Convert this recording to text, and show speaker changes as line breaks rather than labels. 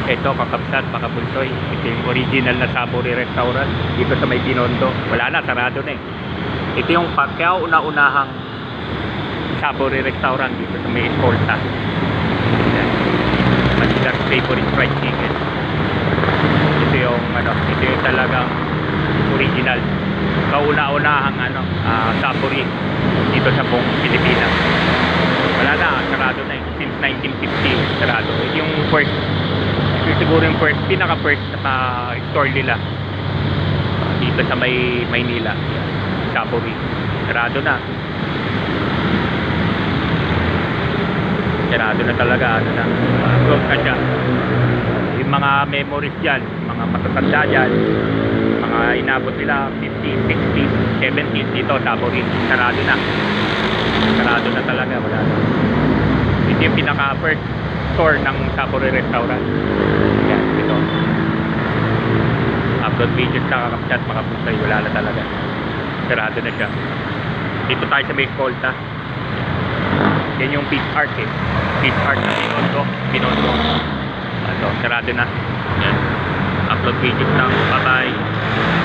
Ito, kakapsat, makapulsoy. Ito yung original na Saburi Restaurant. Dito sa may Binondo. Wala na, sarado na eh. Ito yung Pacquiao una-unahang Saburi Restaurant dito sa may Escolta. Yan. Manila's favorite fried chicken. Ito yung ito yung talagang original. Kauna-unahang Saburi dito sa buong Pilipinas. Wala na, sarado na eh. Since 1950, sarado. Ito yung first, siguro yung pinaka-first na store nila dito sa may Maynila. Saburi. Sarado na. Sarado na talaga. Close na siya. Yung mga memories dyan, mga matatanda dyan, mga inabot nila 50s, 60s, 70s dito, Saburi. Sarado na. Sarado na talaga. Wala na. Ito yung pinaka-first store ng Saburi Restaurant. Yan, ito. Upload videos na kakapchat, makapusay. Wala na talaga. Sarado na siya. Dito tayo sa may Escolta. Yan yung Peace Art eh. Peace Art na Binondo. Sarado na. Yan. Upload videos na. Bye bye.